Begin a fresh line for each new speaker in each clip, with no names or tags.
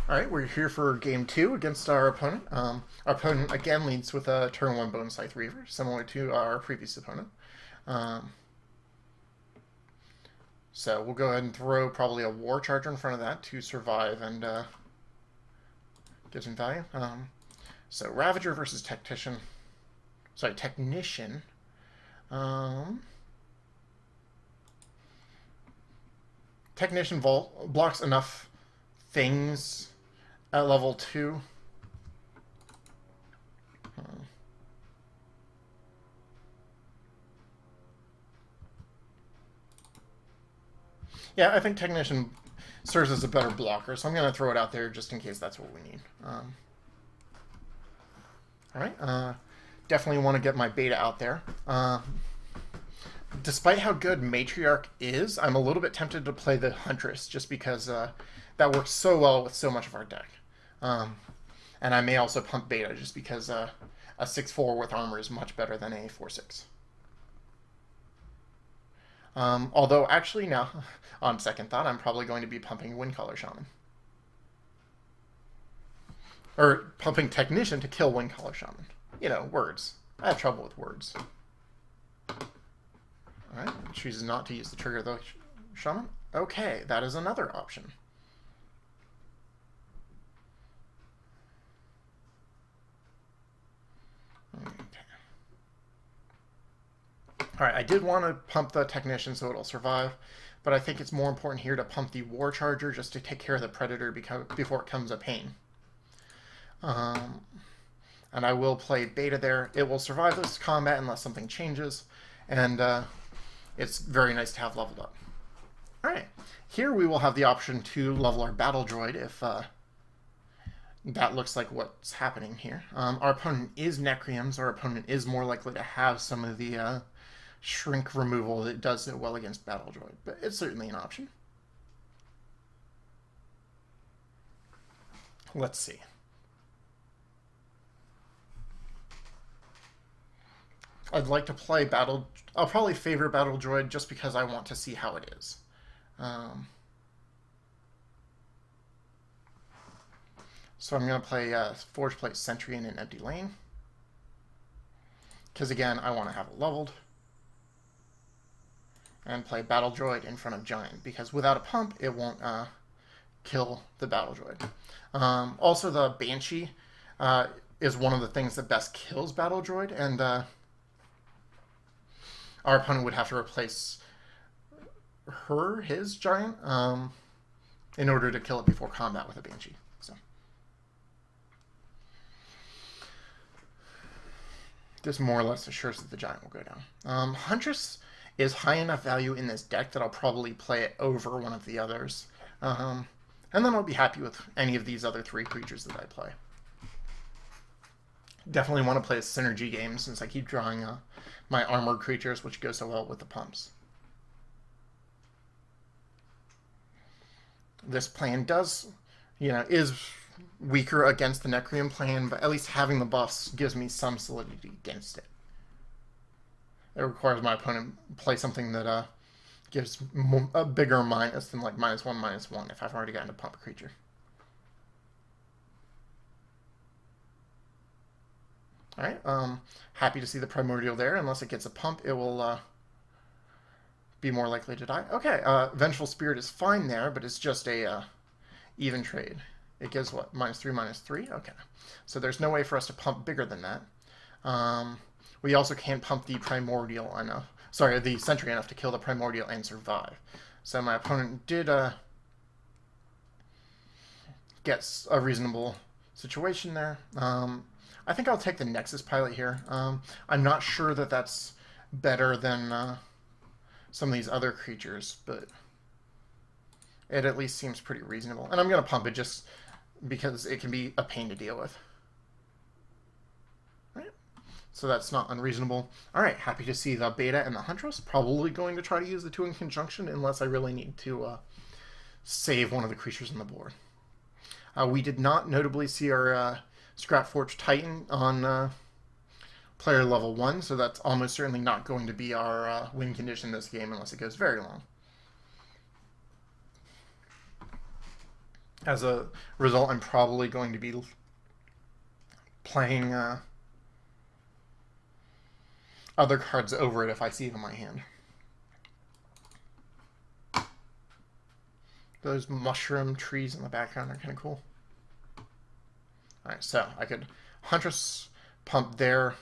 All right, we're here for game two against our opponent. Our opponent again leads with a turn one Bone Scythe Reaver, similar to our previous opponent. Um, so we'll go ahead and throw probably a War Charger in front of that to survive and get some value. So Ravager versus Technician. Sorry, Technician. Technician Vault blocks enough things at level 2. Yeah, I think Technician serves as a better blocker, so I'm going to throw it out there just in case that's what we need. Alright, definitely want to get my beta out there. Despite how good Matriarch is, I'm a little bit tempted to play the Huntress just because that works so well with so much of our deck. And I may also pump beta just because a 6-4 with armor is much better than a 4-6. Although, actually, now, on second thought, I'm probably going to be pumping Windcaller Shaman. Or pumping Technician to kill Windcaller Shaman. You know, words. I have trouble with words. Alright, chooses not to use the trigger of the Shaman. Okay, that is another option. Okay. Alright, I did want to pump the Technician so it'll survive, but I think it's more important here to pump the War Charger just to take care of the Predator before it comes a pain. And I will play beta there. It will survive this combat unless something changes, and it's very nice to have leveled up. Alright, here we will have the option to level our Battle Droid if that looks like what's happening here. Our opponent is Necriums. Our opponent is more likely to have some of the shrink removal that does so well against Battle Droid, but it's certainly an option. Let's see. I'd like to play Battle... I'll probably favor Battle Droid just because I want to see how it is. So I'm going to play Forge Plate Sentry in an empty lane. Because again, I want to have it leveled. And play Battle Droid in front of Giant. Because without a pump, it won't kill the Battle Droid. Also, the Banshee is one of the things that best kills Battle Droid. And our opponent would have to replace his Giant, in order to kill it before combat with a Banshee. So this more or less assures that the Giant will go down. Huntress is high enough value in this deck that I'll probably play it over one of the others. And then I'll be happy with any of these other 3 creatures that I play. Definitely want to play a synergy game since I keep drawing my armored creatures, which go so well with the pumps. This plan does, is weaker against the Necrium plan, but at least having the buffs gives me some solidity against it. It requires my opponent play something that gives a bigger minus than like -1/-1 if I've already gotten to pump a creature. Alright, happy to see the Primordial there. Unless it gets a pump, it will be more likely to die. Okay, Vengeful Spirit is fine there, but it's just a even trade. It gives what? -3/-3? Okay. So there's no way for us to pump bigger than that. We also can't pump the Primordial enough. Sorry, the Sentry enough to kill the Primordial and survive. So my opponent did get a reasonable situation there. I think I'll take the Nexus Pilot here. I'm not sure that that's better than some of these other creatures, but it at least seems pretty reasonable. And I'm going to pump it just because it can be a pain to deal with. Right? So that's not unreasonable. Alright, happy to see the Beta and the Huntress. Probably going to try to use the 2 in conjunction unless I really need to save one of the creatures on the board. We did not notably see our Scrapforge Titan on player level 1, so that's almost certainly not going to be our win condition this game unless it goes very long. As a result, I'm probably going to be playing other cards over it if I see it in my hand. Those mushroom trees in the background are kind of cool. Alright, so I could Huntress pump there.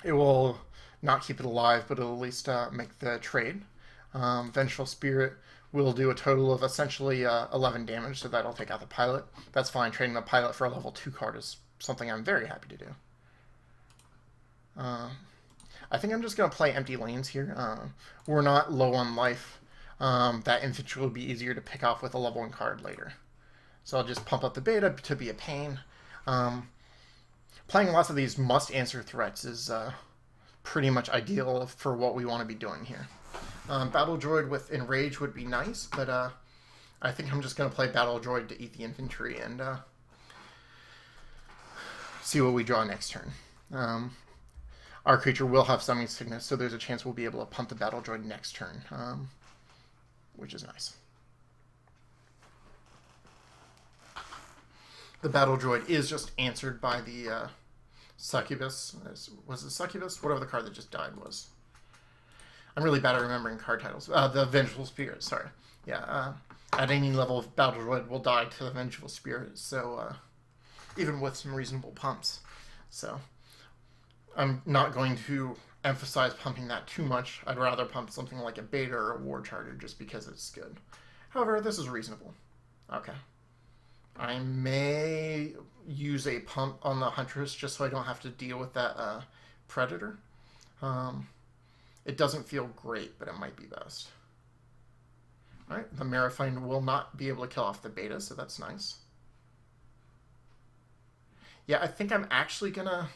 It will not keep it alive, but it'll at least make the trade. Vengeful Spirit will do a total of essentially 11 damage, so that'll take out the pilot. That's fine. Trading the pilot for a level 2 card is something I'm very happy to do. I think I'm just going to play empty lanes here. We're not low on life. That infantry will be easier to pick off with a level 1 card later. So I'll just pump up the beta to be a pain. Playing lots of these must-answer threats is pretty much ideal for what we want to be doing here. Battle Droid with Enrage would be nice, but I think I'm just going to play Battle Droid to eat the infantry and see what we draw next turn. Our creature will have Summoning Sickness, so there's a chance we'll be able to pump the Battle Droid next turn, which is nice. The Battle Droid is just answered by the Succubus. Was it Succubus? Whatever the card that just died was. I'm really bad at remembering card titles. The Vengeful Spirit, sorry. Yeah, at any level of Battle Droid will die to the Vengeful Spirit, so even with some reasonable pumps. So I'm not going to emphasize pumping that too much. I'd rather pump something like a Beta or a War Charger just because it's good. However, this is reasonable. Okay. I may use a pump on the Huntress just so I don't have to deal with that Predator. It doesn't feel great, but it might be best. Alright, the Marifine will not be able to kill off the Beta, so that's nice. Yeah, I think I'm actually going to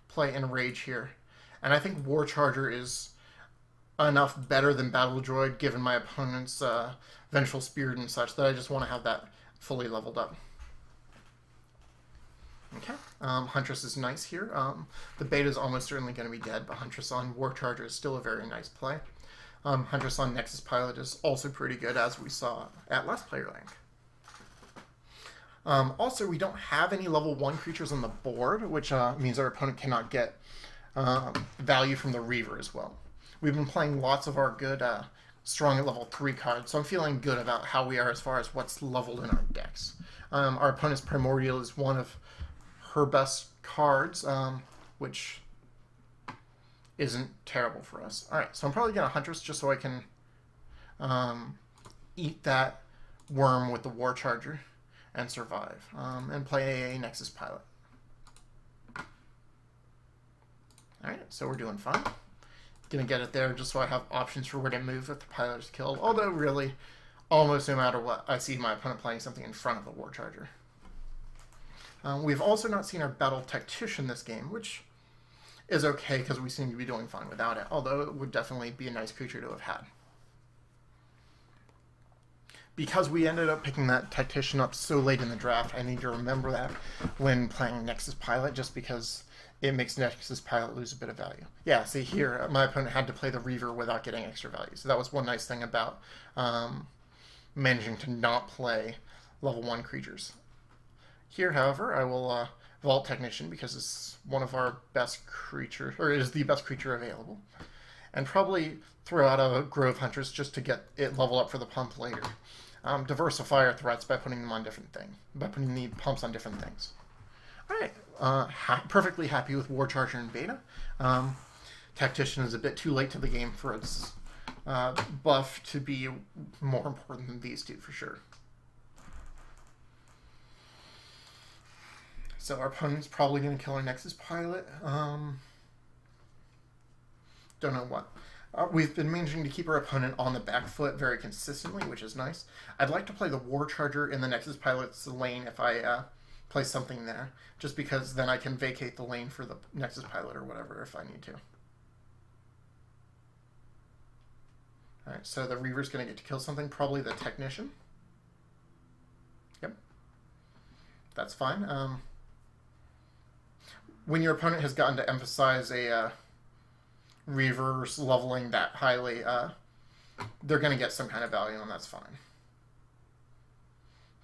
play Enrage here. And I think War Charger is enough better than Battle Droid, given my opponent's Vengeful Spirit and such, that I just want to have that fully leveled up. Okay, Huntress is nice here. The Beta is almost certainly going to be dead, but Huntress on War Charger is still a very nice play. Huntress on Nexus Pilot is also pretty good, as we saw at last player link. Also, we don't have any level 1 creatures on the board, which means our opponent cannot get value from the Reaver as well. We've been playing lots of our good strong at level 3 cards, so I'm feeling good about how we are as far as what's leveled in our decks. Our opponent's Primordial is one of her best cards, which isn't terrible for us. Alright, so I'm probably going to Huntress just so I can eat that worm with the War Charger and survive, and play a Nexus Pilot. Alright, so we're doing fine. Gonna get it there just so I have options for where to move if the pilot is killed. Although, really, almost no matter what, I see my opponent playing something in front of the War Charger. We've also not seen our Battle Tactician this game, which is okay because we seem to be doing fine without it, although it would definitely be a nice creature to have had. Because we ended up picking that Tactician up so late in the draft, I need to remember that when playing Nexus Pilot, just because it makes Nexus Pilot lose a bit of value. Yeah, see here, my opponent had to play the Reaver without getting extra value. So that was one nice thing about managing to not play level 1 creatures. Here, however, I will Vault Technician because it's one of our best creatures, or it is the best creature available. And probably throw out a Grove Huntress just to get it level up for the pump later. Diversify our threats by putting them on different things, by putting the pumps on different things. Alright, perfectly happy with War Charger and Beta. Tactician is a bit too late to the game for its buff to be more important than these two, for sure. So our opponent's probably going to kill our Nexus Pilot. Don't know what. We've been managing to keep our opponent on the back foot very consistently, which is nice. I'd like to play the War Charger in the Nexus Pilot's lane if I play something there, just because then I can vacate the lane for the Nexus Pilot or whatever if I need to. Alright, so the Reaver's going to get to kill something, probably the Technician. Yep. That's fine. When your opponent has gotten to emphasize a Reaver's leveling that highly, they're going to get some kind of value, and that's fine.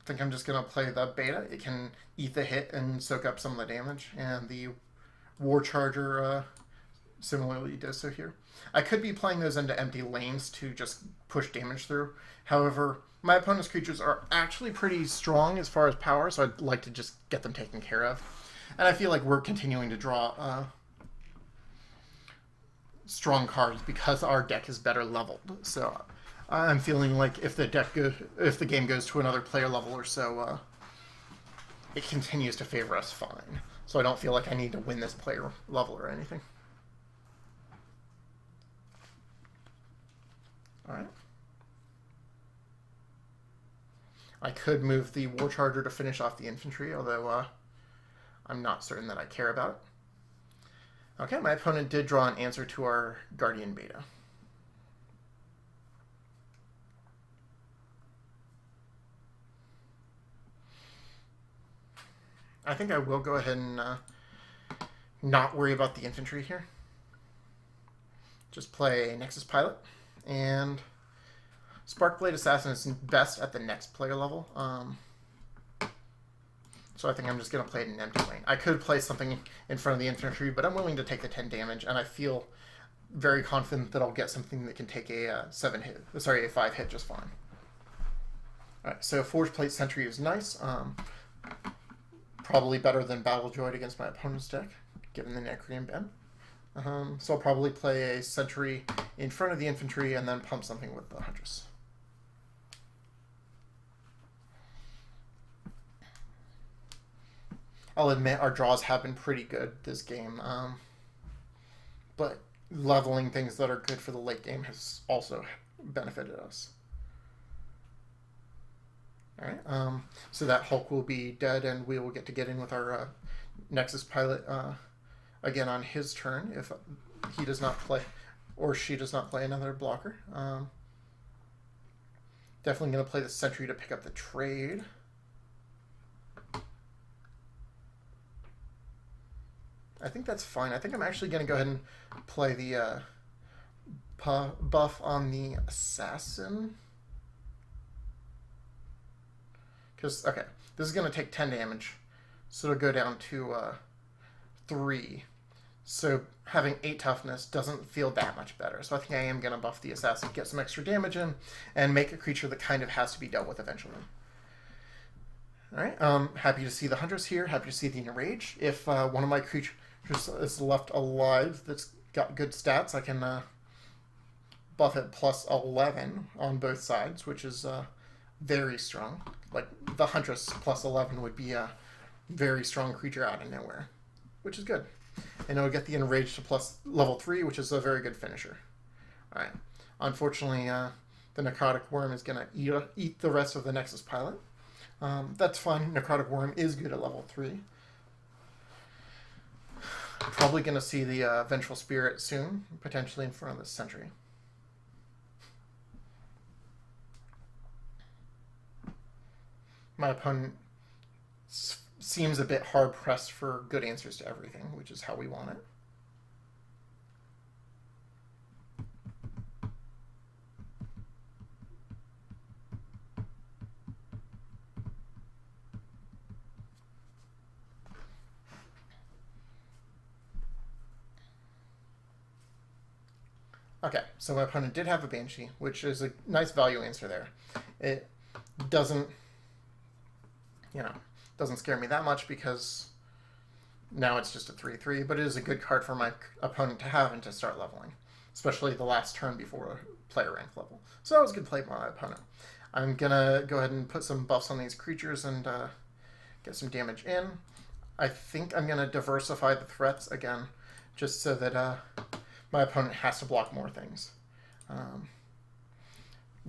think I'm just going to play the beta. It can eat the hit and soak up some of the damage, and the War Charger similarly does so here. I could be playing those into empty lanes to just push damage through. However, my opponent's creatures are actually pretty strong as far as power, so I'd like to just get them taken care of. And I feel like we're continuing to draw strong cards because our deck is better leveled. So I'm feeling like if the game goes to another player level or so, it continues to favor us fine. So I don't feel like I need to win this player level or anything. All right. I could move the War Charger to finish off the infantry, although I'm not certain that I care about it. Okay, my opponent did draw an answer to our Guardian Beta. I think I will go ahead and not worry about the infantry here. Just play Nexus Pilot, and Sparkblade Assassin is best at the next player level. So I think I'm just going to play it in an empty lane. I could play something in front of the infantry, but I'm willing to take the 10 damage, and I feel very confident that I'll get something that can take a 5 hit just fine. Alright, so Forge Plate Sentry is nice. Probably better than Battle Droid against my opponent's deck, given the Necrean Ben. So I'll probably play a Sentry in front of the infantry and then pump something with the Huntress. I'll admit our draws have been pretty good this game, but leveling things that are good for the late game has also benefited us. Alright, so that Hulk will be dead, and we will get to get in with our Nexus Pilot again on his turn if he does not play, or she does not play another blocker. Definitely going to play the Sentry to pick up the trade. I think that's fine. I think I'm actually going to go ahead and play the buff on the Assassin. Because, okay, this is going to take 10 damage, so it'll go down to 3. So having 8 toughness doesn't feel that much better. So I think I am going to buff the Assassin, get some extra damage in, and make a creature that kind of has to be dealt with eventually. Alright, happy to see the Huntress here, happy to see the Enrage. If one of my creatures is left alive that's got good stats, I can buff it plus 11 on both sides, which is very strong. Like, the Huntress plus 11 would be a very strong creature out of nowhere, which is good. And it'll get the Enraged to plus level 3, which is a very good finisher. Alright. Unfortunately, the Necrotic Worm is going to eat the rest of the Nexus Pilot. That's fine. Necrotic Worm is good at level 3. Probably going to see the Vengeful Spirit soon, potentially in front of the Sentry. My opponent seems a bit hard-pressed for good answers to everything, which is how we want it. Okay, so my opponent did have a Banshee, which is a nice value answer there. It doesn't, doesn't scare me that much because now it's just a 3/3, but it is a good card for my opponent to have and to start leveling, especially the last turn before player rank level. So that was a good play by my opponent. I'm going to go ahead and put some buffs on these creatures and get some damage in. I think I'm going to diversify the threats again, just so that my opponent has to block more things.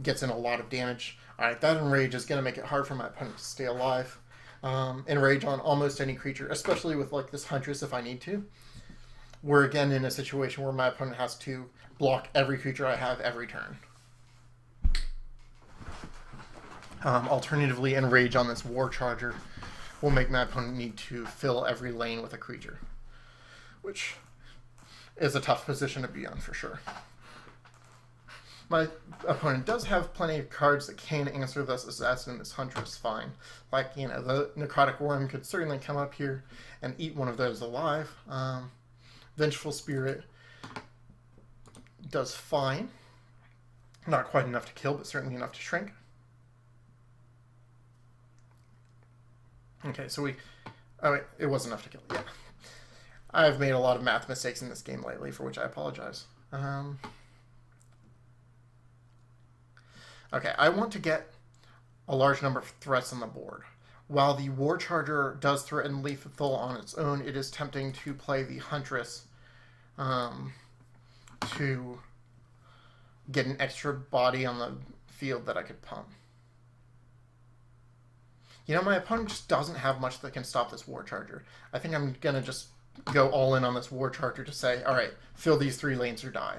Gets in a lot of damage. Alright, that Enrage is going to make it hard for my opponent to stay alive. Enrage on almost any creature, especially with like this Huntress if I need to. We're again in a situation where my opponent has to block every creature I have every turn. Alternatively, Enrage on this War Charger will make my opponent need to fill every lane with a creature, which is a tough position to be on for sure. My opponent does have plenty of cards that can answer this assassin, this huntress fine. Like, you know, the necrotic worm could certainly come up here and eat one of those alive. Vengeful Spirit does fine. Not quite enough to kill, but certainly enough to shrink. Okay, so oh wait, it was enough to kill, yeah. I've made a lot of math mistakes in this game lately, for which I apologize. Okay, I want to get a large number of threats on the board. While the War Charger does threaten lethal on its own, it is tempting to play the Huntress to get an extra body on the field that I could pump. You know, my opponent just doesn't have much that can stop this War Charger. I think I'm going to just go all in on this War Charger to say, all right, fill these 3 lanes or die.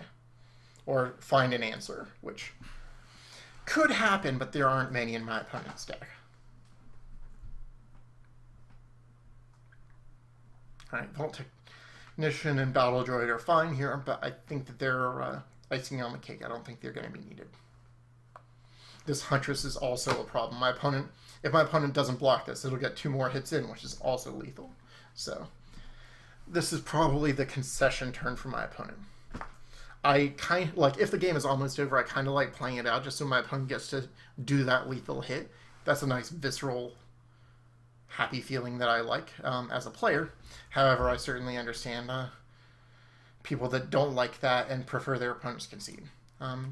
Or find an answer, which could happen, but there aren't many in my opponent's deck. All right, Vault Technician and Battle Droid are fine here, but I think that they're icing on the cake. I don't think they're going to be needed. This Huntress is also a problem. If my opponent doesn't block this, it'll get 2 more hits in, which is also lethal. So this is probably the concession turn for my opponent. I kind of, like, if the game is almost over, I kind of like playing it out just so my opponent gets to do that lethal hit. That's a nice visceral, happy feeling that I like as a player. However, I certainly understand people that don't like that and prefer their opponents concede.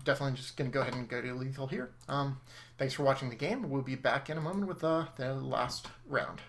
Definitely just going to go ahead and go to lethal here. Thanks for watching the game. We'll be back in a moment with the last round.